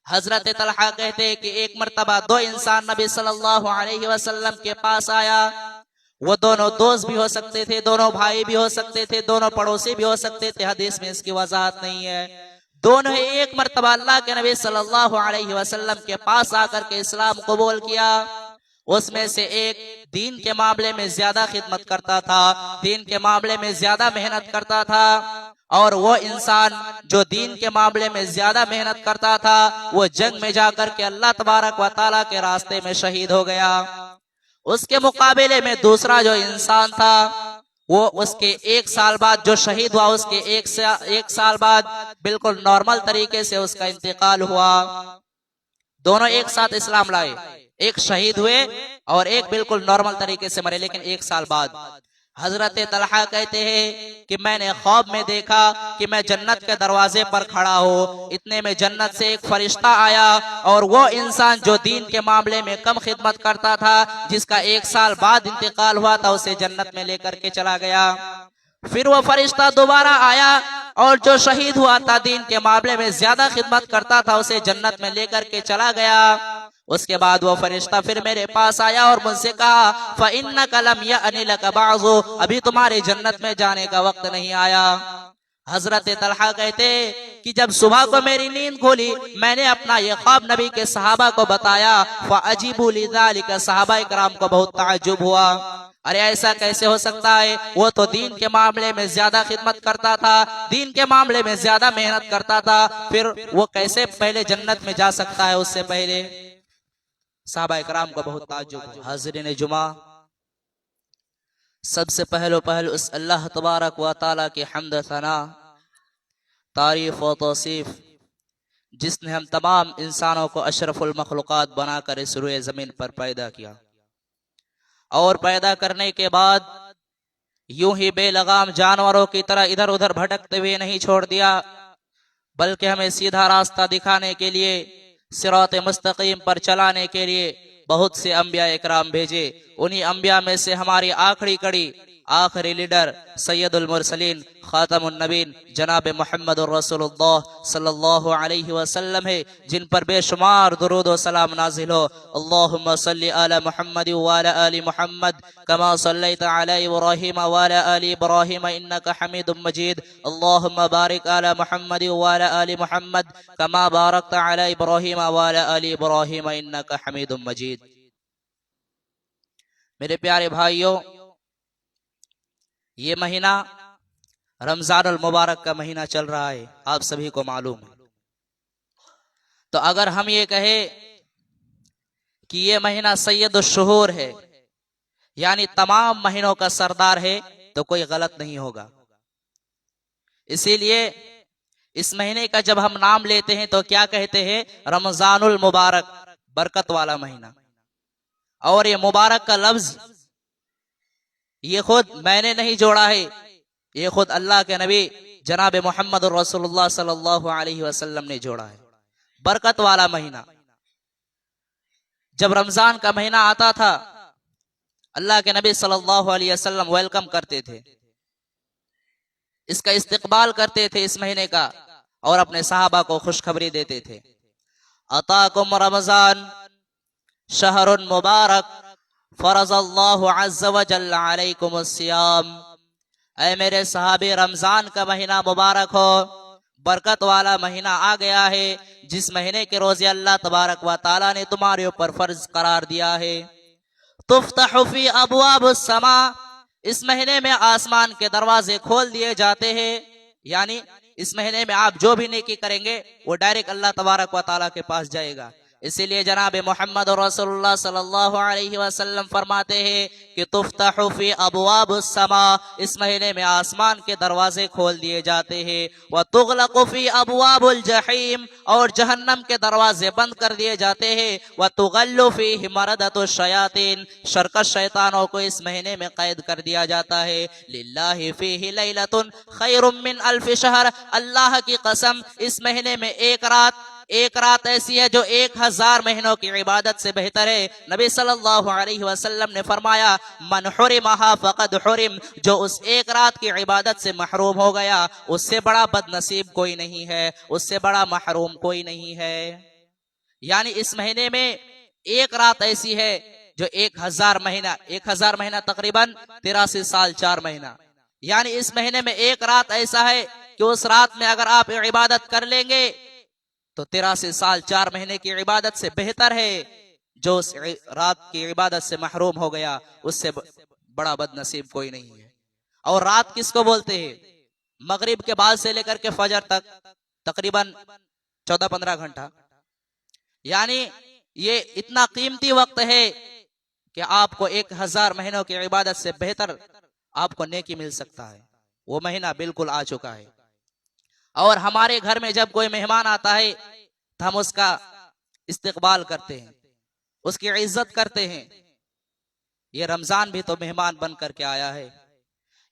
हजरत तलहा कहते हैं कि एक मर्तबा दो इंसान नबी सल्लल्लाहु अलैहि वसल्लम के पास आया। वो दोनों दोस्त भी हो सकते थे, दोनों भाई भी हो सकते थे, दोनों पड़ोसी भी हो सकते थे, हदीस में इसकी वजाहत नहीं है। दोनों ही एक मर्तबा अल्लाह के नबी सल्लल्लाहु अलैहि वसल्लम के पास आकर के इस्लाम कबूल किया। उसमें से एक दीन के मामले में ज्यादा खिदमत करता था, दीन के मामले में ज्यादा मेहनत करता था, और वो इंसान जो दीन के मामले में ज्यादा मेहनत करता था वो जंग में जाकर के अल्लाह तबारक व तआला के रास्ते में शहीद हो गया। उसके मुकाबले में दूसरा जो इंसान था वो उसके 1 साल बाद जो शहीद हुआ, उसके एक साल बाद बिल्कुल नॉर्मल तरीके से उसका इंतकाल हुआ। दोनों एक साथ इस्लाम लाए, एक शहीद हुए और एक बिल्कुल नॉर्मल तरीके से मरे, लेकिन 1 साल बाद। हजरत तलहा कहते हैं कि मैंने ख्वाब में देखा कि मैं जन्नत के दरवाजे पर खड़ा हूँ, इतने में जन्नत से एक फरिश्ता आया और वो इंसान जो दीन के मामले में कम खिदमत करता था, जिसका 1 साल बाद इंतकाल हुआ था, उसे जन्नत में लेकर के चला गया। फिर वो फरिश्ता दोबारा आया और जो शहीद हुआ था, दीन के मामले में ज्यादा खिदमत करता था, उसे जन्नत में लेकर के चला गया। उसके बाद वो फरिश्ता फिर मेरे पास आया और मुझसे कहा फ़इन्नका लम यअनि लका बाज़ु, अभी तुम्हारे जन्नत में जाने का वक्त नहीं आया। हजरत तलहा कहते कि जब सुबह को मेरी नींद खुली, मैंने अपना ये ख्वाब नबी के सहाबा को बताया। फ़अजीबू लिज़ालिका, सहाबा इकराम को बहुत ताज्जुब हुआ, अरे ऐसा कैसे हो सकता है, वो तो दीन के मामले में ज्यादा खिदमत करता था, दीन के मामले में ज्यादा मेहनत करता था, फिर वो कैसे पहले जन्नत में जा सकता है उससे पहले। सहाबा इकराम को बहुत ताज्जुब। हाज़रीन जुमा, सबसे पहल उस अल्लाह तबारक व तआला की हम्द सना, तारीफ व तौसीफ, जिसने हम तमाम इंसानों को अशरफुल मखलूक़ात बनाकर इस रुए जमीन पर पैदा किया, और पैदा करने के बाद यूं ही बेलगाम जानवरों की तरह इधर उधर भटकते हुए नहीं छोड़ दिया, बल्कि हमें सीधा रास्ता दिखाने के लिए, सिरात मुस्तकीम पर चलाने के लिए बहुत से अंबिया इकराम भेजे। उन्हीं अंबिया में से हमारी आखिरी कड़ी, आखिरी लीडर सैयदुल मुरसलीन खातमुन नबीन जनाब मुहम्मदुर रसूलुल्लाह सल्लल्लाहु अलैहि वसल्लम है, जिन पर बेशुमार दुरूद व सलाम नाजिल हो। अल्लाहुम्मा सल्लि अला मुहम्मद व अला आलि मुहम्मद कमा सल्लैता अला इब्राहीम व अला आलि इब्राहीम इन्नका हमीदुम मजीद। अल्लाहुम्मा बारिक अला मुहम्मद व अला आलि मुहम्मद कमा बारकता अला इब्राहीम व अला आलि इब्राहीम इन्नका हमीदुम मजीद। मेरे प्यारे भाइयों, ये महीना रमजानुल मुबारक का महीना चल रहा है, आप सभी को मालूम है। तो अगर हम ये कहे कि ये महीना सैयदुश शुहूर है, यानी तमाम महीनों का सरदार है, तो कोई गलत नहीं होगा। इसीलिए इस महीने का जब हम नाम लेते हैं तो क्या कहते हैं? रमजानुल मुबारक, बरकत वाला महीना। और ये मुबारक का लफ्ज ये खुद मैंने नहीं जोड़ा है, ये खुद अल्लाह के नबी जनाब मोहम्मद रसूलुल्लाह सल्लल्लाहु अलैहि वसल्लम ने जोड़ा है। बरकत वाला महीना, जब रमजान का महीना आता था, अल्लाह के नबी सल्लल्लाहु अलैहि वसल्लम वेलकम करते थे, इसका इस्तकबाल करते थे इस महीने का, और अपने सहाबा को खुशखबरी देते थे। अताकुम रमजान शहरुन मुबारक फरज़ल्लाहु अज़्ज़ व जल्ल अलैकुमुस सियाम। ऐ मेरे सहाबे, रमजान का महीना मुबारक हो, बरकत वाला महीना आ गया है, जिस महीने के रोजे अल्लाह तबारक व तआला ने तुम्हारे ऊपर फर्ज करार दिया है। तुफ्तहु फी अबवाबुस समा, इस महीने में आसमान के दरवाजे खोल दिए जाते हैं, यानी इस महीने में आप जो भी नेकी करेंगे वो डायरेक्ट अल्लाह तबारक व तआला के पास जाएगा। इसीलिए जनाब मोहम्मद रसूलुल्लाह सल्लल्लाहु अलैहि वसल्लम फरमाते हैं कि तुफ्तहु फी अबवाबुस समा, इस महीने में आसमान के दरवाजे खोल दिए जाते हैं। व तुगलक़ु फी अबवाबुल जहीम, और जहन्नम के दरवाजे बंद कर दिए जाते हैं। व तुगल्लु फीहि मरदतुश शयातीन, शरकश शैतानों को इस महीने में कैद कर दिया जाता है। लिल्लाहि फीहि लैलतुन खैरुम मिन अल्फि शहर, अल्लाह की कसम, इस महीने में एक रात ऐसी है जो 1000 महीनों की इबादत से बेहतर है। नबी सल्लल्लाहु अलैहि वसल्लम ने फरमाया, मन हुरिमहा फक़द हुरिम, जो उस एक रात की इबादत से महरूम हो गया, उससे बड़ा बदनसीब कोई नहीं है, उससे बड़ा महरूम कोई नहीं है। यानी इस महीने में एक रात ऐसी है जो 1000 महीना तकरीबन 83 साल 4 महीना। यानी इस महीने में एक रात ऐसा है कि उस रात में अगर आप इबादत कर लेंगे तो 83 साल 4 महीने की इबादत से बेहतर है जो उस रात की इबादत से महरूम हो गया, उससे बड़ा बदनसीब कोई नहीं है। और रात किसको बोलते हैं? मगरिब के बाद से लेकर के फजर तक तकरीबन 14-15 घंटा। यानी ये इतना कीमती वक्त है कि आपको 1000 महीनों की इबादत से बेहतर आपको नेकी मिल सकता है। वो महीना बिल्कुल आ चुका है। और हमारे घर में जब कोई मेहमान आता है तो हम उसका इस्तकबाल करते हैं, उसकी इज्जत करते हैं। ये रमजान भी तो मेहमान बन करके आया है।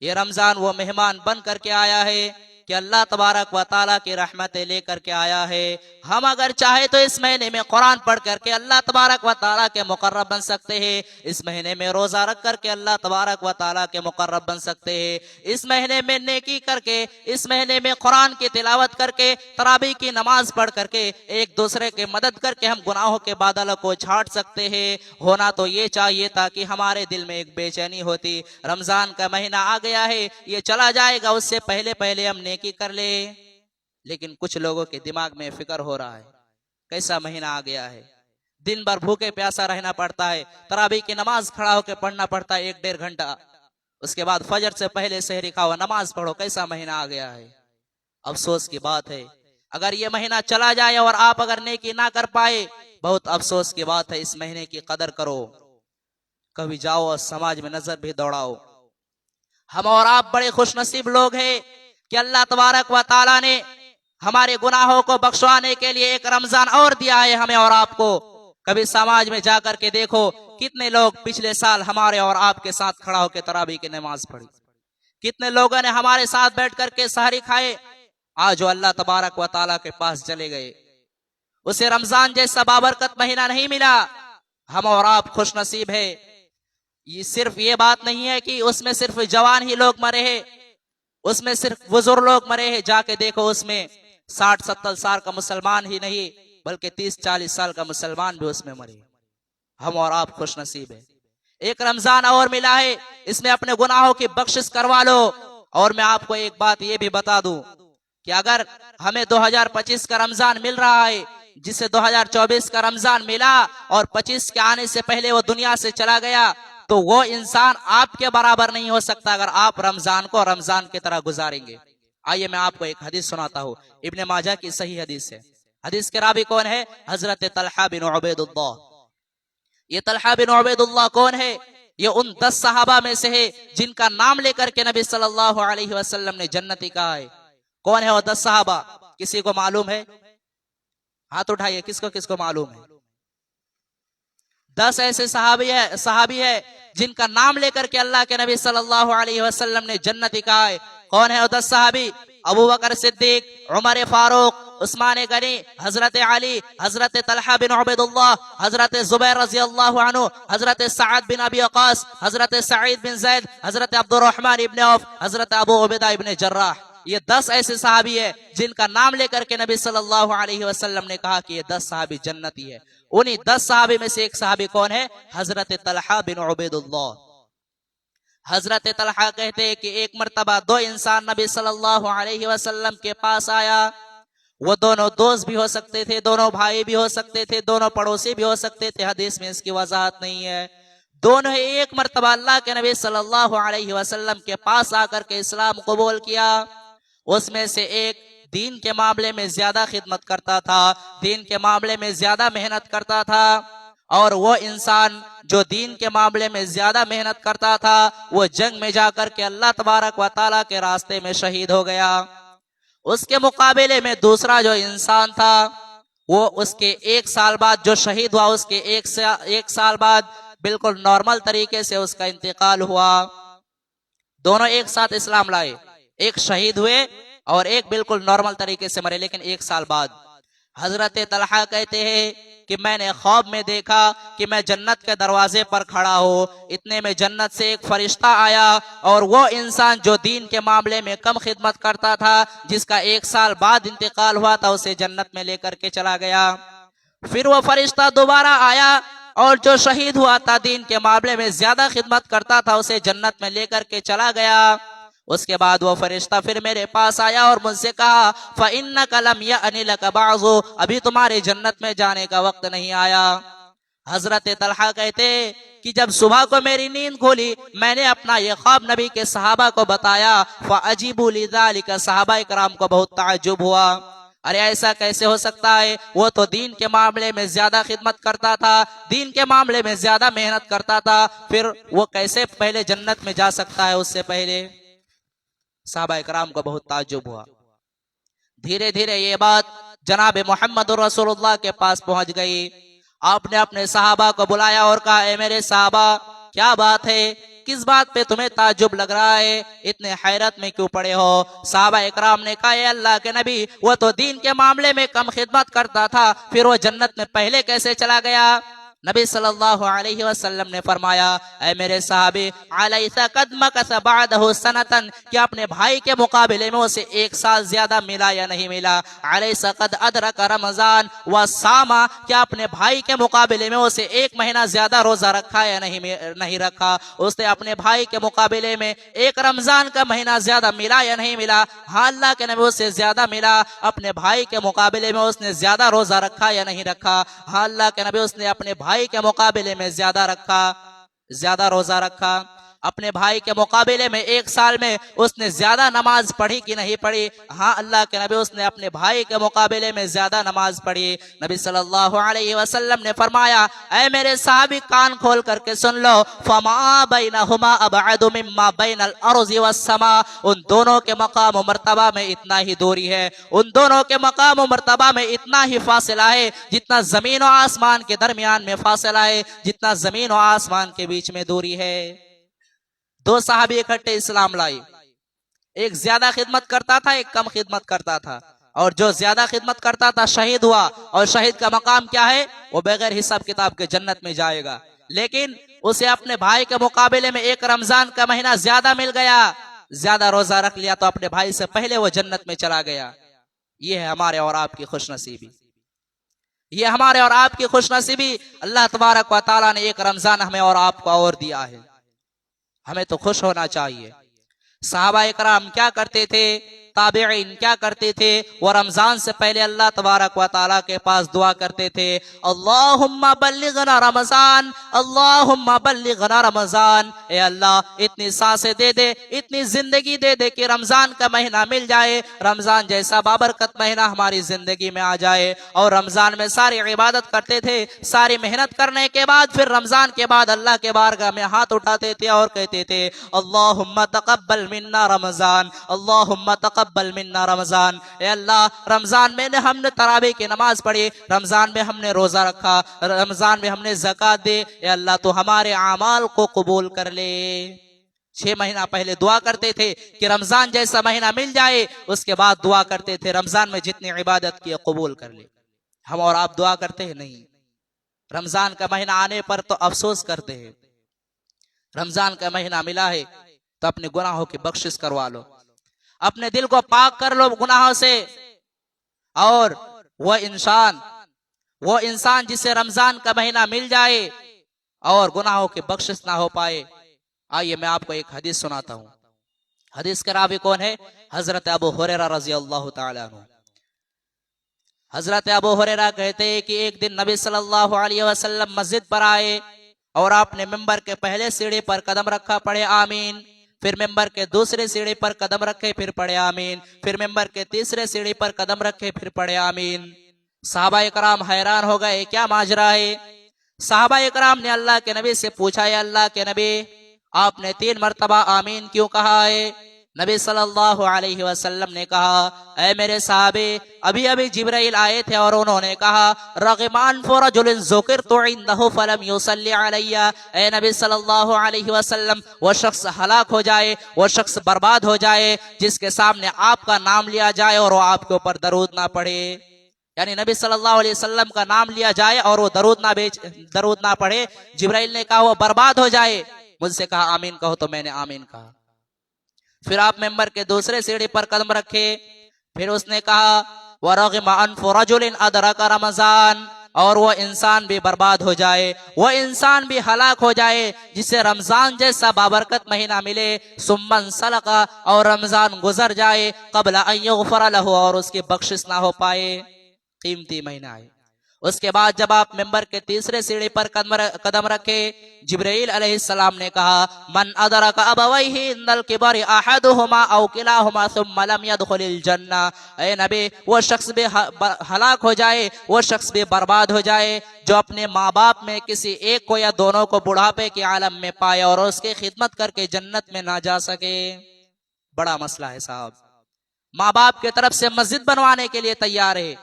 ये रमजान वो मेहमान बन करके आया है कि अल्लाह तबारक व ताला की रहमतें लेकर के आया है। हम अगर चाहे तो इस महीने में कुरान पढ़ करके अल्लाह तबारक व ताला के मुकर्रब बन सकते हैं। इस महीने में रोजा रख करके अल्लाह तबारक व ताला के मुकर्रब बन सकते हैं। इस महीने में नेकी करके, इस महीने में कुरान की तिलावत करके, तरावी की नमाज पढ़ करके, एक दूसरे की मदद करके हम गुनाहों के बादलों को छाट सकते हैं। होना तो ये चाहिए ताकि हमारे दिल में एक बेचैनी होती, रमजान का महीना आ गया है, ये चला जाएगा, उससे पहले पहले हम नेकी कर ले। लेकिन कुछ लोगों के दिमाग में फिक्र हो रहा है कैसा महीना आ गया है, दिन भर भूखे प्यासा रहना पड़ता है, तरावी की नमाज खड़ा होकर पढ़ना पड़ता है 1-1.5 घंटा, उसके बाद फजर से पहले सहरी खाओ, नमाज पढ़ो, कैसा महीना आ गया है। अफसोस की बात है अगर ये महीना चला जाए और आप अगर नेकी ना कर पाए, बहुत अफसोस की बात है। इस महीने की कदर करो, कभी जाओ और समाज में नजर भी दौड़ाओ। हम और आप बड़े खुशनसीब लोग हैं कि अल्लाह तबारक व ताला ने हमारे गुनाहों को बख्शवाने के लिए एक रमजान और दिया है हमें और आपको। कभी समाज में जाकर के देखो कितने लोग पिछले साल हमारे और आपके साथ खड़ा होकर तरावी की नमाज पढ़ी, कितने लोगों ने हमारे साथ बैठ करके सहरी खाए, आज जो अल्लाह तबारक व ताला के पास चले गए, उसे रमजान जैसा बाबरकत महीना नहीं मिला। हम और आप खुशनसीब है। ये सिर्फ ये बात नहीं है कि उसमें सिर्फ जवान ही लोग मरे हैं, उसमें सिर्फ बुजुर्ग लोग मरे हैं। जाके देखो उसमें 60-70 साल का मुसलमान ही नहीं बल्कि 30-40 साल का मुसलमान भी उसमें मरे। हम और आप खुशनसीब है। एक रमजान और मिला है, इसमें अपने गुनाहों की बख्शिश करवा लो। और मैं आपको एक बात ये भी बता दूं कि अगर हमें 2025 का रमजान मिल रहा है, जिसे 2024 का रमजान मिला और 25 के आने से पहले वो दुनिया से चला गया, तो वो इंसान आपके बराबर नहीं हो सकता अगर आप रमजान को रमजान की तरह गुजारेंगे। आइए मैं आपको एक हदीस सुनाता हूँ, इब्ने माजा की सही हदीस है। हदीस के रावी कौन है? हजरत तलहा बिन उबैदुल्लाह। ये तलहा बिन उबैदुल्लाह कौन है? ये उन 10 सहाबा में से है जिनका नाम लेकर के नबी सल्लल्लाहु अलैहि वसल्लम ने जन्नती कहा है। कौन है वो 10 सहाबा? किसी को मालूम है? हाथ उठाइए, किसको किसको मालूम है? 10 ऐसे सहाबी है जिनका नाम लेकर के अल्लाह के नबी सल्लल्लाहु अलैहि वसल्लम ने जन्नती कहा है। कौन है वो 10 सहाबी? अबू बकर सिद्दीक, उमर फारूक, उस्मान गनी, हजरत अली, हजरत तलहा बिन उबैदुल्लाह, हजरत जुबैर रजी अल्लाह अन्हु, हजरत सअद बिन अबी वक़ास, हजरत सईद बिन ज़ैद, हजरत अब्दुर्रहमान इब्न औफ, हजरत अबू उबैदा इब्न जर्राह। ये 10 ऐसे सहाबी है जिनका नाम लेकर के नबी सल्लल्लाहु अलैहि वसल्लम ने कहा कि ये 10 सहाबी जन्नती है। उन्हीं 10 सहाबी में से एक सहाबी कौन है? हजरत तलहा बिन उबैदुल्लाह। हजरत तलहा कहते हैं कि एक मर्तबा 2 इंसान नबी सल्लल्लाहु अलैहि वसल्लम के पास आया। वो दोनों दोस्त भी हो सकते थे, दोनों भाई भी हो सकते थे, दोनों पड़ोसी भी हो सकते थे, हदीस में इसकी वजाहत नहीं है। दोनों एक मर्तबा अल्लाह के नबी सल्लल्लाहु अलैहि वसल्लम के पास आकर के इस्लाम कबूल किया। उसमें से एक दीन के मामले में ज्यादा खिदमत करता था, दीन के मामले में ज्यादा मेहनत करता था, और वो इंसान जो दीन के मामले में ज्यादा मेहनत करता था वो जंग में जाकर के अल्लाह तबारक व ताला के रास्ते में शहीद हो गया। उसके मुकाबले में दूसरा जो इंसान था वो उसके 1 साल बाद जो शहीद हुआ, उसके एक साल बाद बिल्कुल नॉर्मल तरीके से उसका इंतकाल हुआ। दोनों एक साथ इस्लाम लाए, एक शहीद हुए और एक बिल्कुल नॉर्मल तरीके से मरे, लेकिन 1 साल बाद। हजरत तलहा कहते हैं कि मैंने ख्वाब में देखा कि मैं जन्नत के दरवाजे पर खड़ा हूँ, इतने में जन्नत से एक फरिश्ता आया और वो इंसान जो दीन के मामले में कम खिदमत करता था, जिसका 1 साल बाद इंतकाल हुआ था, उसे जन्नत में लेकर के चला गया। फिर वो फरिश्ता दोबारा आया और जो शहीद हुआ था दीन के मामले में ज्यादा खिदमत करता था उसे जन्नत में लेकर के चला गया। उसके बाद वो फरिश्ता फिर मेरे पास आया और मुझसे कहा फ़इन्नका लम यअनि लका बाज़ु, अभी तुम्हारे जन्नत में जाने का वक्त नहीं आया। हजरत तलहा कहते कि जब सुबह को मेरी नींद खोली मैंने अपना ये ख्वाब नबी के सहाबा को बताया। फ़अजीबू लिज़ालिका, सहाबा इकराम को बहुत ताज्जुब हुआ। अरे ऐसा कैसे हो सकता है, वो तो दीन के मामले में ज्यादा खिदमत करता था, दीन के मामले में ज्यादा मेहनत करता था, फिर वो कैसे पहले जन्नत में जा सकता है उससे पहले। सहाबा इकराम को बहुत ताज्जुब हुआ। धीरे धीरे ये बात जनाब मोहम्मद रसूलुल्लाह के पास पहुंच गई। आपने अपने सहाबा को बुलाया और कहा, ए मेरे सहाबा, क्या बात है, किस बात पे तुम्हें ताज्जुब लग रहा है, इतने हैरत में क्यों पड़े हो। सहाबा इकराम ने कहा, अल्लाह के नबी, वो तो दीन के मामले में कम खिदमत करता था, फिर वो जन्नत में पहले कैसे चला गया। नबी सल्लल्लाहु अलैहि वसल्लम ने फरमाया, ऐ मेरे साहबी, अलैसा कद मकसा बअदहु सनतन, क्या अपने भाई के मुकाबले में उसे एक साल ज्यादा मिला या नहीं मिला। अलैसा कद अदरका रमजान व सामा, क्या अपने भाई के मुकाबले में उसे एक महीना ज्यादा रोजा रखा या नहीं रखा। उसने अपने भाई के मुकाबले में एक रमजान का महीना ज्यादा मिला या नहीं मिला। हाँ, अल्लाह के नबी उससे ज्यादा मिला। अपने भाई के मुकाबले में उसने ज्यादा रोजा रखा या नहीं रखा। हाँ, अल्लाह के नबी उसने अपने भाई के मुकाबले में ज्यादा रोजा रखा। अपने भाई के मुकाबले में एक साल में उसने ज्यादा नमाज पढ़ी कि नहीं पढ़ी। हाँ, अल्लाह के नबी उसने अपने भाई के मुकाबले में ज्यादा नमाज पढ़ी। नबी सल्लल्लाहु अलैहि वसल्लम ने फरमाया, ऐ मेरे साहबी, कान खोल करके सुन लो, फमा बैनहुमा अबअदु मिम्मा बैनल अर्ज़ि वस्समा, उन दोनों के मकाम और मर्तबा में इतना ही दूरी है, उन दोनों के मकाम और मर्तबा में इतना ही फासला है जितना जमीन और आसमान के दरमियान में फासला है, जितना जमीन और आसमान के बीच में दूरी है। दो साहबी इकट्ठे इस्लाम लाई, एक ज्यादा खिदमत करता था, एक कम खिदमत करता था, और जो ज्यादा खिदमत करता था शहीद हुआ, और शहीद का मकाम क्या है, वो बगैर हिसाब किताब के जन्नत में जाएगा। लेकिन उसे अपने भाई के मुकाबले में एक रमजान का महीना ज्यादा मिल गया, ज्यादा रोजा रख लिया, तो अपने भाई से पहले वो जन्नत में चला गया। ये है हमारे और आपकी खुशनसीबी, ये हमारे और आपकी खुशनसीबी। अल्लाह तबारक व तआला ने एक रमजान हमें और आपको और दिया है, हमें तो खुश होना चाहिए। सहाबा इकराम क्या करते थे, ताबईन क्या करते थे, वो रमजान से पहले अल्लाह तबारक व तआला के पास दुआ करते थे, अल्लाहुम्मा बल्लिगना रमजान, अल्लाहुम्मा बल्लिगना रमजान। ए अल्लाह, इतनी सांसें दे दे, इतनी जिंदगी दे दे कि रमजान का महीना मिल जाए, रमजान जैसा बाबरकत महीना हमारी जिंदगी में आ जाए। और रमजान में सारी इबादत करते थे, सारी मेहनत करने के बाद फिर रमजान के बाद अल्लाह के बारगाह में हाथ उठाते थे और कहते थे, अल्लाहुम्मा तक़ब्बल मिन्ना रमजान, अल्लाहुम्मा तक़ब्बल मिन्ना रमजान। ए अल्लाह, रमजान में हमने तरावी की नमाज पढ़ी, रमजान में हमने रोजा रखा, रमजान में हमने ज़कात दी, ए अल्लाह तो हमारे आमाल को कबूल कर ले। 6 महीना पहले दुआ करते थे कि रमजान जैसा महीना मिल जाए, उसके बाद दुआ करते थे रमजान में जितनी इबादत की कबूल कर ले। हम और आप दुआ करते हैं नहीं, रमजान का महीना आने पर तो अफसोस करते हैं। रमजान का महीना मिला है तो अपने गुनाहों की बख्शिश करवा लो, अपने दिल को पाक कर लो गुनाहों से। और वो इंसान जिसे रमजान का महीना मिल जाए और गुनाहों की बख्शिश ना हो पाए, आइए मैं आपको एक हदीस सुनाता हूँ। हदीस के रावी कौन है? हजरत अबू हुरैरा रज़ी अल्लाह तआला अन्हु। हजरत अबू हुरैरा कहते हैं कि एक दिन नबी सल्लल्लाहु अलैहि वसल्लम मस्जिद पर आए और आपने मिंबर के पहले सीढ़ी पर कदम रखा, पढ़े आमीन। फिर मिंबर के दूसरे सीढ़ी पर कदम रखे, फिर पढ़े आमीन। फिर मिंबर के तीसरे सीढ़ी पर कदम रखे, फिर पढ़े आमीन। सहाबा इकराम हैरान हो गए, क्या माजरा है। सहाबा इकराम ने अल्लाह के नबी से पूछा, या अल्लाह के नबी, आपने 3 मरतबा आमीन क्यों कहा है? नबी सल्लल्लाहु अलैहि वसल्लम ने कहा, ऐ मेरे साहबे, अभी अभी जिब्राइल आए थे और उन्होंने कहा, रग़िमान फरजुलिन ज़ुकिरतु इंदहु फलम युसल्ली अलैया। ऐ नबी सल्लल्लाहु अलैहि वसल्लम, वो शख्स हलाक हो जाए, वो शख्स बर्बाद हो जाए जिसके सामने आपका नाम लिया जाए और वो आपके ऊपर दरूद ना पढ़े। यानी नबी सल्लल्लाहु अलैहि वसल्लम का नाम लिया जाए और वो दरूद ना पढ़े। जिब्राइल ने कहा वो बर्बाद हो जाए। मुझसे कहा आमीन कहो, तो मैंने आमीन कहा। फिर आप मेंबर के दूसरे सीढ़ी पर कदम रखे, फिर उसने कहा, वरग़िम अनफ़ु रजुलिन अदरका रमजान। और वो इंसान भी बर्बाद हो जाए, वो इंसान भी हलाक हो जाए जिसे रमजान जैसा बाबरकत महीना मिले, सुम्मन सलका, और रमजान गुजर जाए क़ब्ल अन युग़फ़र लहू, और उसकी बख्शिश ना हो पाए। कीमती महीना है। उसके बाद जब आप मिंबर के तीसरे सीढ़ी पर कदम रखे, जिब्राइल अलैहिस्सलाम ने कहा, मन अदरक अबवैहि इंदल किबरि अहदुहुमा औ किलाहुमा सुम्मा लम यदखुलिल जन्ना। ऐ नबी, वो शख्स भी हलाक हो जाए, वो शख्स भी बर्बाद हो जाए जो अपने माँ बाप में किसी एक को या दोनों को बुढ़ापे के आलम में पाए और उसकी खिदमत करके जन्नत में ना जा सके। बड़ा मसला है साहब। माँ बाप की तरफ से मस्जिद बनवाने के लिए तैयार है,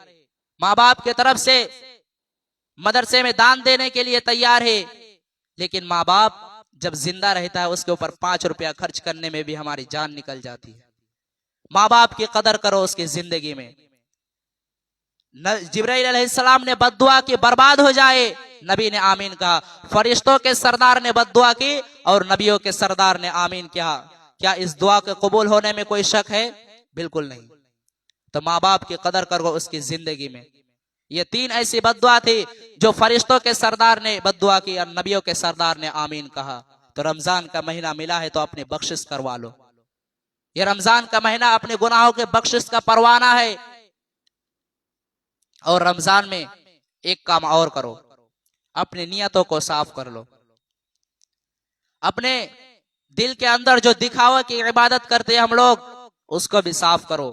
माँ बाप की तरफ से मदरसे में दान देने के लिए तैयार है, लेकिन माँ बाप जब जिंदा रहता है उसके ऊपर 5 रुपया खर्च करने में भी हमारी जान निकल जाती है। माँ बाप की कदर करो उसकी जिंदगी में। जिब्राइल अलैहिस्सलाम ने बद्दुआ की, बर्बाद हो जाए, नबी ने आमीन कहा। फरिश्तों के सरदार ने बद्दुआ की और नबियों के सरदार ने आमीन किया। क्या इस दुआ के कबूल होने में कोई शक है? बिल्कुल नहीं। तो माँ बाप की कदर करो उसकी जिंदगी में। ये 3 ऐसी बद्दुआ थी जो फरिश्तों के सरदार ने बद्दुआ की और नबियों के सरदार ने आमीन कहा। तो रमजान का महीना मिला है तो अपनी बख्शिश करवा लो। ये रमजान का महीना अपने गुनाहों के बख्शिश का परवाना है। और रमजान में एक काम और करो, अपनी नियतों को साफ कर लो। अपने दिल के अंदर जो दिखावा की इबादत करते हैं हम लोग, उसको भी साफ करो।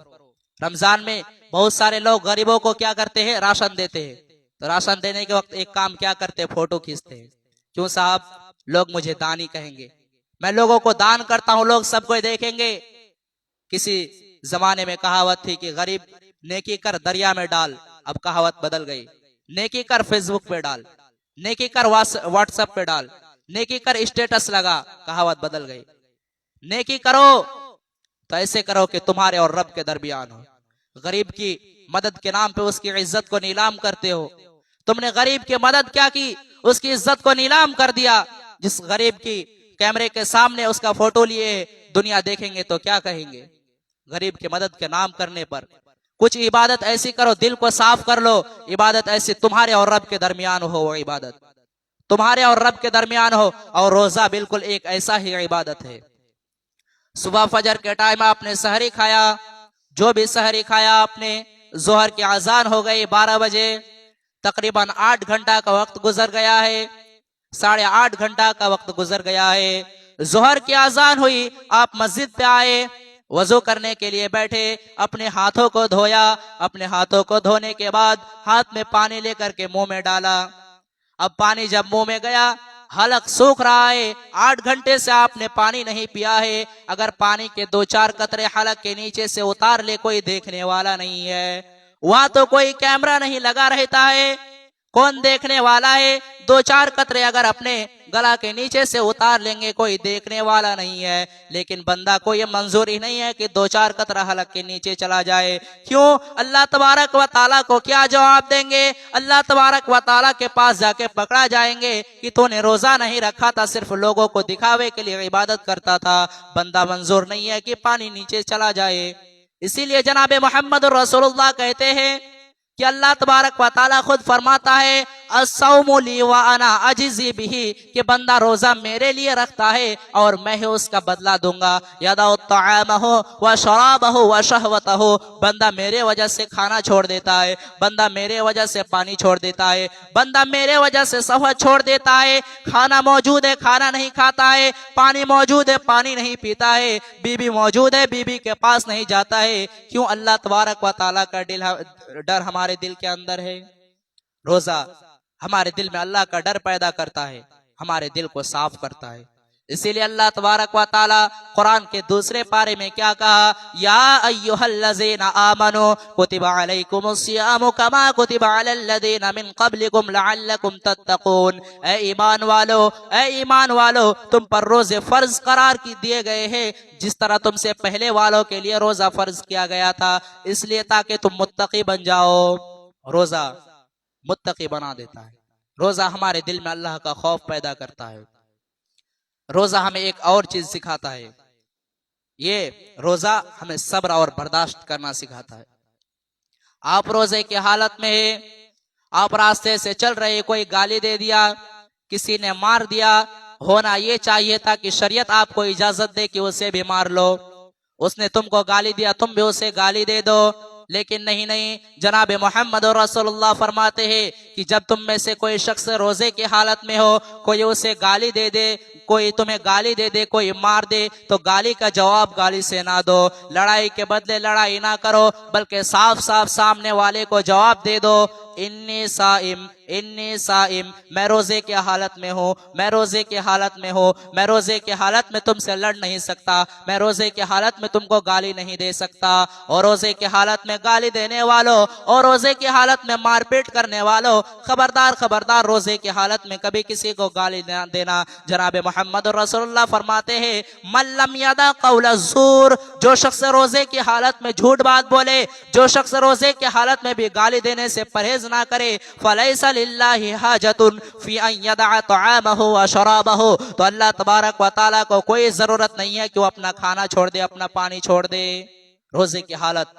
रमजान में बहुत सारे लोग गरीबों को क्या करते हैं? राशन देते हैं। तो राशन देने के वक्त एक काम क्या करते हैं? फोटो खींचते हैं। क्यों साहब? लोग मुझे दानी कहेंगे, मैं लोगों को दान करता हूं, लोग सबको देखेंगे। किसी जमाने में कहावत थी कि गरीब नेकी कर दरिया में डाल, अब कहावत बदल गई। नेकी कर फेसबुक पे डाल, नेकी कर व्हाट्सएप पे डाल, नेकी कर स्टेटस लगा, कहावत बदल गई। नेकी करो तो ऐसे करो कि तुम्हारे और रब के दरमियान हो। गरीब की मदद के नाम पे उसकी इज्जत को नीलाम करते हो। तुमने गरीब की मदद क्या की? उसकी इज्जत को नीलाम कर दिया। जिस गरीब की कैमरे के सामने उसका फोटो लिए दुनिया देखेंगे तो क्या कहेंगे? गरीब की मदद के नाम करने पर कुछ इबादत ऐसी करो, दिल को साफ कर लो। इबादत ऐसी तुम्हारे और रब के दरमियान हो, वो इबादत तुम्हारे और रब के दरमियान हो। और रोजा बिल्कुल एक ऐसा ही इबादत है। सुबह फजर के टाइम आपने सहरी खाया, जो भी सहरी खाया आपने, जोहर की अजान हो गई 12 बजे, तकरीबन 8 घंटा का वक्त गुजर गया है, 8.5 घंटा का वक्त गुजर गया है। जोहर की अजान हुई, आप मस्जिद पे आए, वजू करने के लिए बैठे, अपने हाथों को धोया। अपने हाथों को धोने के बाद हाथ में पानी लेकर के मुंह में डाला। अब पानी जब मुंह में गया, हलक सूख रहा है, 8 घंटे से आपने पानी नहीं पिया है। अगर पानी के 2-4 कतरे हलक के नीचे से उतार ले, कोई देखने वाला नहीं है। वहां तो कोई कैमरा नहीं लगा रहता है, कौन देखने वाला है? 2-4 कतरे अगर अपने गला के नीचे से उतार लेंगे, कोई देखने वाला नहीं है। लेकिन बंदा को ये मंजूरी नहीं है कि 2-4 कतरा हलक के नीचे चला जाए। क्यों? अल्लाह तबारक व ताला को क्या जवाब देंगे? अल्लाह तबारक व ताला के पास जाके पकड़ा जाएंगे कि तूने रोजा नहीं रखा था, सिर्फ लोगों को दिखावे के लिए इबादत करता था। बंदा मंजूर नहीं है कि पानी नीचे चला जाए। इसीलिए जनाब मोहम्मद रसूलुल्लाह कहते हैं कि अल्लाह तबारक व ताला खुद फरमाता है, अस्सौमु ली व अना अजिज़ी बिही, कि बंदा रोजा मेरे लिए रखता है और मैं ही उसका बदला दूंगा। यदउ तआमहु व शराबहु व शहवतहु, बंदा मेरे वजह से खाना छोड़ देता है, बंदा मेरे वजह से पानी छोड़ देता है, बंदा मेरे वजह से सहवत छोड़ देता है। खाना मौजूद है, खाना नहीं खाता है, पानी मौजूद है, पानी नहीं पीता है, बीबी मौजूद है, बीबी के पास नहीं जाता है। क्यों? अल्लाह तबारक व ताला का डर हमारे दिल के अंदर है। रोजा हमारे दिल में अल्लाह का डर पैदा करता है, हमारे दिल को साफ करता है। इसीलिए अल्लाह तबारक व ताला कुरान के दूसरे पारे में क्या कहा? या अय्युहल्लज़ीना आमनू कुतिबा अलैकुमुस्सियामु कमा कुतिबा अलल्लज़ीना मिन क़ब्लिकुम लअल्लकुम तत्तक़ून। ऐ ईमान वालो, ऐ ईमान वालो, तुम पर रोजे फर्ज करार की दिए गए हैं, जिस तरह तुमसे पहले वालों के लिए रोजा फर्ज किया गया था, इसलिए ताकि तुम मुत्तकी बन जाओ। रोजा मुत्तकी बना देता है। रोजा हमारे दिल में अल्लाह का खौफ पैदा करता है। रोजा हमें एक और चीज सिखाता है, ये रोजा हमें सब्र और बर्दाश्त करना सिखाता है। आप रोजे की हालत में है, आप रास्ते से चल रहे, कोई गाली दे दिया, किसी ने मार दिया, होना ये चाहिए था कि शरीयत आपको इजाजत दे कि उसे भी मार लो। उसने तुमको गाली दिया, तुम भी उसे गाली दे दो, लेकिन नहीं नहीं, जनाब मोहम्मद रसूलुल्लाह फरमाते हैं कि जब तुम में से कोई शख्स रोजे की हालत में हो, कोई उसे गाली दे दे, कोई तुम्हें गाली दे दे, कोई मार दे, तो गाली का जवाब गाली से ना दो, लड़ाई के बदले लड़ाई ना करो, बल्कि साफ साफ सामने वाले को जवाब दे दो, इन्नी साइम, इन्नी साइम, मैं रोजे की हालत में हूँ, मैं रोजे की हालत में हूँ, मैं रोजे की हालत में तुमसे लड़ नहीं सकता, मैं रोजे की हालत में तुमको गाली नहीं दे सकता। और रोजे की हालत में गाली देने वालों और रोजे की हालत में मारपीट करने वालों, खबरदार खबरदार, रोजे की हालत में कभी किसी को गाली ना देना। जनाब मोहम्मद रसूलुल्लाह फरमाते हैं, मल्लम यदा कौल ज़ूर, जो शख्स रोजे की हालत में झूठ बात बोले, जो शख्स रोजे की हालत में भी गाली देने से परहेज ना करे, फलैसा लिल्लाहि हाजतुन फी अन यदअ तआमहु व शराबहु, तो अल्लाह तबारक व तआला को कोई जरूरत नहीं है कि वो अपना खाना छोड़ दे, अपना पानी छोड़ दे। रोजे की हालत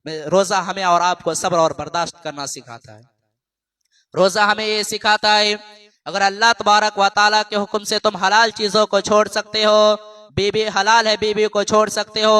में रोजा हमें और आपको सब्र और बर्दाश्त करना सिखाता है। रोजा हमें ये सिखाता है, अगर अल्लाह तबारक व तआला के हुक्म से तुम हलाल चीजों को छोड़ सकते हो, बीबी हलाल है, बीबी को छोड़ सकते हो,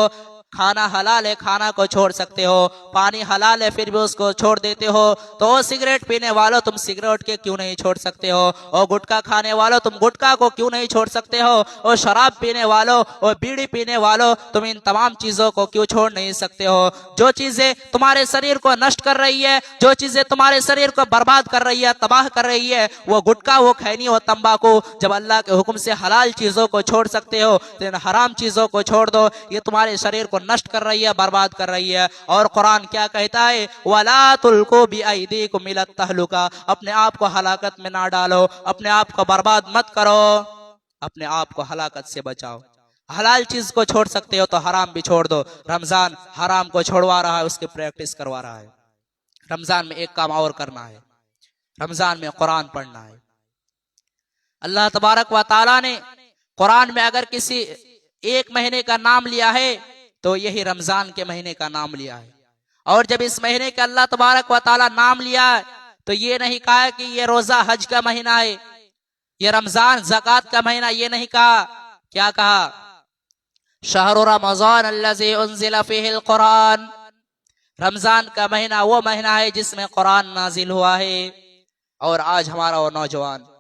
खाना हलाल है, खाना को छोड़ सकते हो, पानी हलाल है, फिर भी उसको छोड़ देते हो, तो सिगरेट पीने वालों तुम सिगरेट के क्यों नहीं छोड़ सकते हो, और गुटखा खाने वालों तुम गुटखा को क्यों नहीं छोड़ सकते हो, और शराब पीने वालों और बीड़ी पीने वालों तुम इन तमाम चीजों को क्यों छोड़ नहीं सकते हो। जो चीजें तुम्हारे शरीर को नष्ट कर रही है, जो चीजें तुम्हारे शरीर को बर्बाद कर रही है, तबाह कर रही है, वो गुटखा, वो खैनी, वो तंबाकू, जब अल्लाह के हुक्म से हलाल चीजों को छोड़ सकते हो तो इन हराम चीजों को छोड़ दो, ये तुम्हारे शरीर को नष्ट कर रही है, बर्बाद कर रही है। और कुरान क्या कहता है, वला तुल्कू बिअयदीकुम इला तहलुका, अपने आप को हलाकत में ना डालो, अपने आप को बर्बाद मत करो, अपने आप को हलाकत से बचाओ। हलाल चीज को छोड़ सकते हो तो हराम भी छोड़ दो। रमजान हराम को छोड़वा रहा है, उसकी प्रैक्टिस करवा रहा है। रमजान में एक काम और करना है, रमजान में कुरान पढ़ना है। अल्लाह तबारक व तआला ने कुरान में अगर किसी एक महीने का नाम लिया है तो यही रमजान के महीने का नाम लिया है। और जब इस महीने का अल्लाह तबारक व तआला नाम लिया है तो ये नहीं कहा कि ये रोजा हज का महीना है, ये रमजान ज़कात का महीना, ये नहीं कहा। क्या कहा, शहरु रमजान अल्लज़ी उन्ज़िला फ़ीहिल कुरान, रमजान का महीना वो महीना है जिसमें कुरान नाजिल हुआ है। और आज हमारा वो नौजवान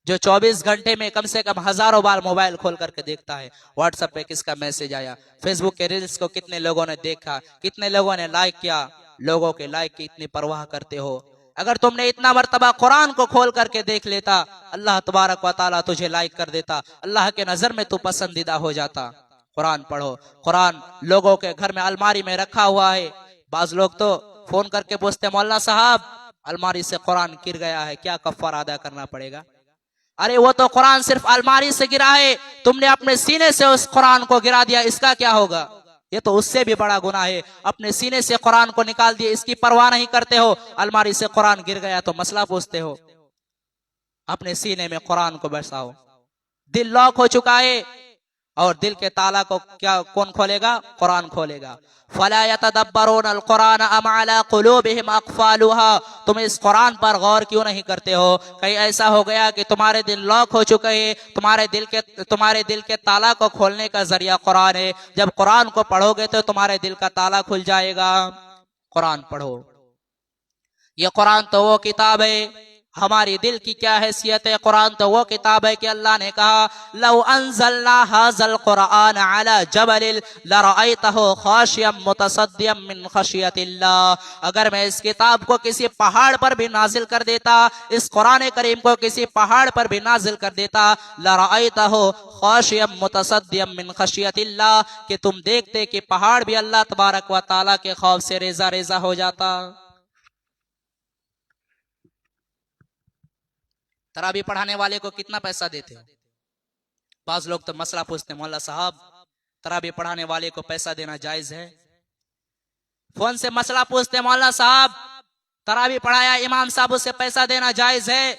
जो 24 घंटे में कम से कम हजारों बार मोबाइल खोल करके देखता है, व्हाट्सएप पे किसका मैसेज आया, फेसबुक के रील्स को कितने लोगों ने देखा, कितने लोगों ने लाइक किया, लोगों के लाइक की इतनी परवाह करते हो। अगर तुमने इतना मर्तबा कुरान को खोल करके देख लेता, अल्लाह तबारक व तआला तुझे लाइक कर देता, अल्लाह के नजर में तू पसंदीदा हो जाता। कुरान पढ़ो। कुरान लोगों के घर में अलमारी में रखा हुआ है। बाज लोग तो फोन करके पूछते, मौलाना साहब अलमारी से कुरान गिर गया है, क्या कफ़ारा अदा करना पड़ेगा? अरे वो तो कुरान सिर्फ अलमारी से गिरा है, तुमने अपने सीने से उस कुरान को गिरा दिया, इसका क्या होगा? ये तो उससे भी बड़ा गुनाह है। अपने सीने से कुरान को निकाल दिए, इसकी परवाह नहीं करते हो। अलमारी से कुरान गिर गया तो मसला पूछते हो। अपने सीने में कुरान को बसाओ। दिल लॉक हो चुका है और दिल के ताला को क्या कौन खोलेगा? कुरान खोलेगा। फला यतदब्बरून अल कुरान अम अला कुलूबिहिम अक़फ़ालुहा, तुम इस कुरान पर गौर क्यों नहीं करते हो? कहीं ऐसा हो गया कि तुम्हारे दिल लॉक हो चुके हैं, तुम्हारे दिल के ताला को खोलने का जरिया कुरान है। जब कुरान को पढ़ोगे तो तुम्हारे दिल का ताला खुल जाएगा। कुरान पढ़ो। ये कुरान तो वो किताब है, हमारी दिल की क्या हैसियत है? कुरान तो वो किताब है कि अल्लाह ने कहा, लौ अंज़लना हाज़ल कुरान अला जबलिल लरअयतहु खाशियम मुतसद्दियम मिन खशियतिल्लाह, अगर मैं इस किताब को किसी पहाड़ पर भी नाजिल कर देता, इस कुरान करीम को किसी पहाड़ पर भी नाजिल कर देता, लरअयतहु खाशियम मुतसद्दियम मिन खशियतिल्लाह, कि तुम देखते कि पहाड़ भी अल्लाह तबारक व तआला के खौफ से रेजा रेजा हो जाता। तरावी पढ़ाने वाले को कितना पैसा देते हो? बाज लोग तो मसला पूछते, मौला साहब तरावी पढ़ाने वाले को पैसा देना जायज है? फोन से मसला पूछते, मौला साहब तरावी पढ़ाया इमाम साहब, उससे पैसा देना जायज है?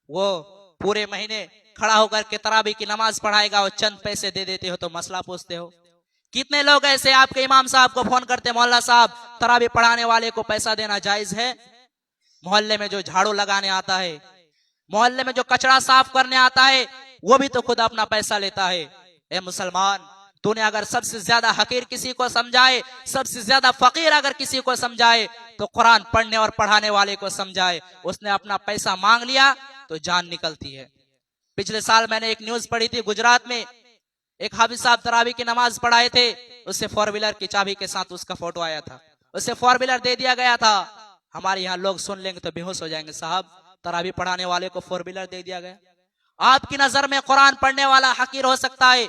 वो पूरे महीने खड़ा होकर के तरावी की नमाज पढ़ाएगा, वो चंद पैसे दे देते हो तो मसला पूछते हो। कितने लोग ऐसे आपके इमाम साहब को फोन करते, मौला साहब तरावी पढ़ाने वाले को पैसा देना जायज है? मोहल्ले में जो झाड़ू लगाने आता है, मोहल्ले में जो कचरा साफ करने आता है, वो भी तो खुद अपना पैसा लेता है। ए मुसलमान, तूने अगर सबसे ज्यादा हकीर किसी को समझाए, सबसे ज्यादा फकीर अगर किसी को समझाए, तो कुरान पढ़ने और पढ़ाने वाले को समझाए। उसने अपना पैसा मांग लिया तो जान निकलती है। पिछले साल मैंने एक न्यूज पढ़ी थी, गुजरात में एक हाफिज साहब तरावी की नमाज पढ़ाए थे, उससे 4 व्हीलर की चाबी के साथ उसका फोटो आया था, उससे 4 व्हीलर दे दिया गया था। हमारे यहाँ लोग सुन लेंगे तो बेहोश हो जाएंगे, साहब तरावी पढ़ाने वाले को 4 व्हीलर दे दिया गया। आपकी नजर में कुरान पढ़ने वाला हकीर हो सकता है,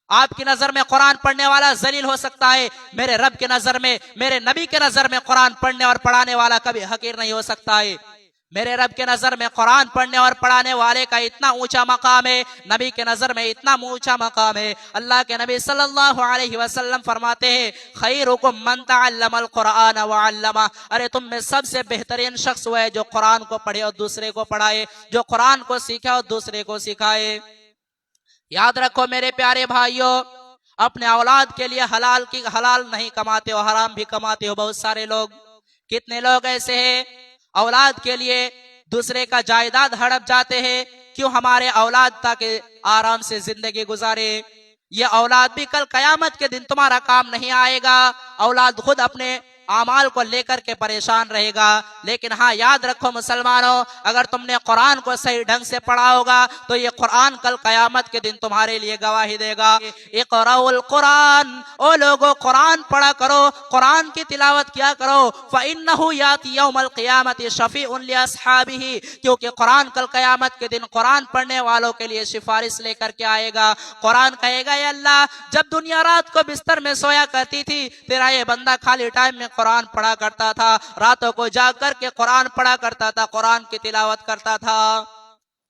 आपकी नजर में कुरान पढ़ने वाला जलील हो सकता है, मेरे रब के नजर में, मेरे नबी के नजर में कुरान पढ़ने और पढ़ाने वाला कभी हकीर नहीं हो सकता है। मेरे रब के नजर में कुरान पढ़ने और पढ़ाने वाले का इतना ऊंचा मकाम है, नबी के नजर में इतना ऊंचा मकाम है। अल्लाह के नबी सल्लल्लाहु अलैहि वसल्लम फरमाते हैं, खैरुकुम मन तअल्लमल कुरान व अल्लमा, अरे तुम में सबसे बेहतरीन शख्स वो है जो कुरान को पढ़े और दूसरे को पढ़ाए, जो कुरान को सीखे और दूसरे को सिखाए। याद रखो मेरे प्यारे भाइयों, अपने औलाद के लिए हलाल नहीं कमाते हो, हराम भी कमाते हो। बहुत सारे लोग, कितने लोग ऐसे हैं औलाद के लिए दूसरे का जायदाद हड़प जाते हैं। क्यों? हमारे औलाद ताकि आराम से जिंदगी गुजारे। ये औलाद भी कल कयामत के दिन तुम्हारा काम नहीं आएगा। औलाद खुद अपने आमाल को लेकर के परेशान रहेगा। लेकिन हाँ, याद रखो मुसलमानों, अगर तुमने कुरान को सही ढंग से पढ़ा होगा तो ये कुरान कल कयामत के दिन तुम्हारे लिए गवाही देगा। इक़राउल कुरान, ओ लोगों कुरान पढ़ा करो, कुरान की तिलावत किया करो। फ़इन्नहु याती यौमल क़ियामति शफ़ीउन लिअस्हाबिही, क्योंकि कुरान कल कयामत के दिन कुरान पढ़ने वालों के लिए सिफारिश लेकर के आएगा। कुरान कहेगा, या अल्लाह, जब दुनिया रात को बिस्तर में सोया करती थी, तेरा ये बंदा खाली टाइम में कुरान पढ़ा करता था, रातों को जाग करके कुरान पढ़ा करता था, कुरान की तिलावत करता था।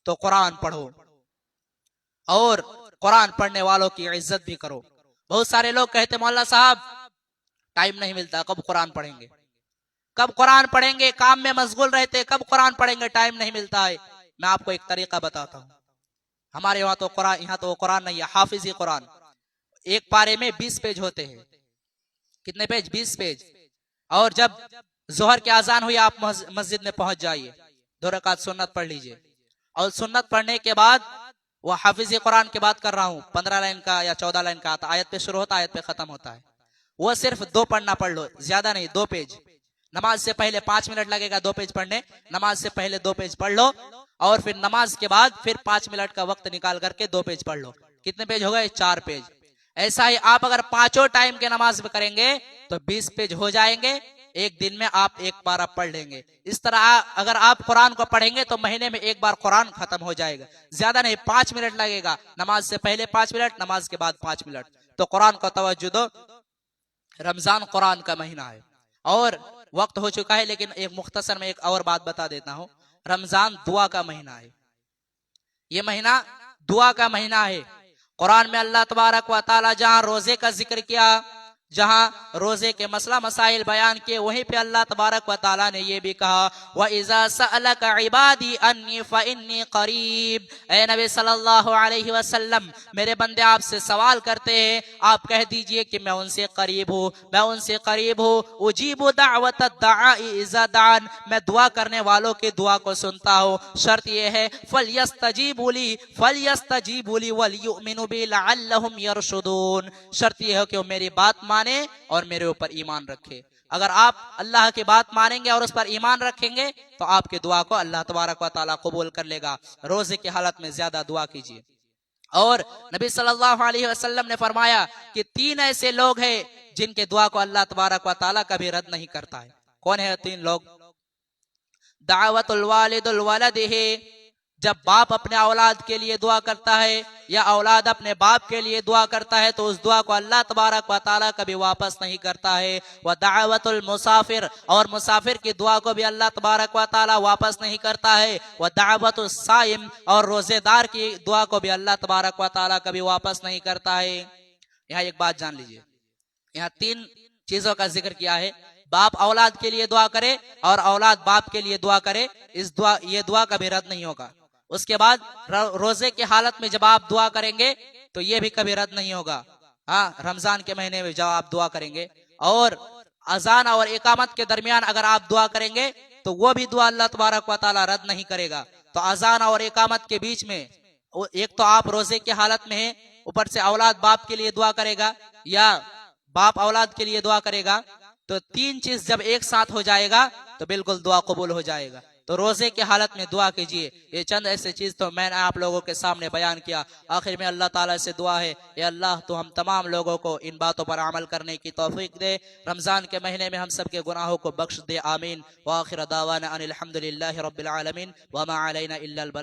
तो कुरान पढ़ो और कुरान पढ़ने वालों की इज्जत भी करो। बहुत सारे लोग कहते, मौला साहब टाइम नहीं मिलता, कब कुरान पढ़ेंगे, कब कुरान पढ़ेंगे, काम में मशगूल रहते, कब कुरान पढ़ेंगे, टाइम नहीं मिलता है। मैं आपको एक तरीका बताता हूँ। हमारे यहाँ तो कुरान नहीं है, हाफिज कुरान। एक पारे में 20 पेज होते हैं। कितने पेज? 20 पेज। और जब जोहर की आजान हुई, आप मस्जिद में पहुंच जाइए, 2 रकात सुन्नत पढ़ लीजिए। और सुन्नत पढ़ने के बाद, वो हाफिज कुरान की बात कर रहा हूँ, 15 लाइन का या 14 लाइन का आता, आयत पे शुरू होता है, आयत पे खत्म होता है। वो सिर्फ 2 पढ़ना पढ़ लो, ज्यादा नहीं, 2 पेज। नमाज से पहले 5 मिनट लगेगा 2 पेज पढ़ने, नमाज से पहले 2 पेज पढ़ लो, और फिर नमाज के बाद फिर 5 मिनट का वक्त निकाल करके 2 पेज पढ़ लो। कितने पेज हो गए? 4 पेज। ऐसा ही आप अगर 5 टाइम के नमाज में करेंगे तो 20 पेज हो जाएंगे। एक दिन में आप एक बार आप पढ़ लेंगे। इस तरह अगर आप कुरान को पढ़ेंगे तो महीने में एक बार कुरान खत्म हो जाएगा। ज्यादा नहीं, 5 मिनट लगेगा, नमाज से पहले 5 मिनट, नमाज के बाद 5 मिनट। तो कुरान को तवज्जो दो। रमजान कुरान का महीना है और वक्त हो चुका है, लेकिन एक मुख्तसर में एक और बात बता देता हूँ। रमजान दुआ का महीना है, ये महीना दुआ का महीना है। कुरान में अल्लाह तबारक व तआला जहाँ रोजे का जिक्र किया, जहाँ रोजे के मसला मसाइल बयान किए, वहीं पे अल्लाह तबारक व तआला ने ये भी कहा, व इज़ा सअलका इबादी अन्नी फइन्नी करीब। ए नबी सल्लल्लाहु अलैहि वसल्लम, मेरे बंदे आपसे सवाल करते हैं, आप कह दीजिए कि मैं उनसे करीब हूँ, मैं उनसे करीब हूँ। उजीबु दाअवत दाई इज़ा दान, मैं दुआ करने वालों की दुआ को सुनता हूँ। शर्त ये है, फलयस्तजीबु ली वलयुमिनु बी लअल्लहुम यरशुदून। शर्त ये है कि वो मेरी बात माने और मेरे ऊपर ईमान रखे। अगर आप अल्लाह की बात मानेंगे और उस पर ईमान रखेंगे तो आपकी दुआ को अल्लाह तबारक व तआला कबूल कर लेगा। रोजे की हालत में ज्यादा दुआ कीजिए। और नबी सल्लल्लाहु अलैहि वसल्लम ने फरमाया कि 3 ऐसे लोग हैं जिनके दुआ को अल्लाह तबारक व तआला कभी रद्द नहीं करता है। कौन है 3 लोग? दावतुल वालिदुल वलदिही, जब बाप अपने औलाद के लिए दुआ करता है या औलाद अपने बाप के लिए दुआ करता है तो उस दुआ को अल्लाह तबारक व तआला कभी वापस नहीं करता है। व दावतुल मुसाफिर, और मुसाफिर की दुआ को भी अल्लाह तबारक व तआला वापस नहीं करता है। व दावतुस साइम, और रोजेदार की दुआ को भी अल्लाह तबारक व तआला कभी वापस नहीं करता है। यहाँ एक बात जान लीजिए, यहाँ 3 चीजों का जिक्र किया है। बाप औलाद के लिए दुआ करे और औलाद बाप के लिए दुआ करे, ये दुआ कभी रद्द नहीं होगा। उसके बाद रोजे की हालत में जब आप दुआ करेंगे तो ये भी कभी रद्द नहीं होगा। हाँ, रमजान के महीने में जब आप दुआ करेंगे और अजान और इकामत के दरमियान अगर आप दुआ करेंगे तो वो भी दुआ अल्लाह तबारक व तआला रद्द नहीं करेगा। तो अजान और इकामत के बीच में एक तो आप रोजे की हालत में है, ऊपर से औलाद बाप के लिए दुआ करेगा या बाप औलाद के लिए दुआ करेगा, तो तीन चीज जब एक साथ हो जाएगा तो बिल्कुल दुआ कबूल हो जाएगा। तो रोजे की हालत में दुआ कीजिए। ये चंद ऐसे चीज तो मैंने आप लोगों के सामने बयान किया। आखिर में अल्लाह ताला से दुआ है, या अल्लाह तो हम तमाम लोगों को इन बातों पर अमल करने की तौफीक दे, रमजान के महीने में हम सब के गुनाहों को बख्श दे। आमीन। व आखिर दावाना अनिल हम्दुलिल्लाहि रब्बिल आलमीन व मा अलैना इल्लल बलाग।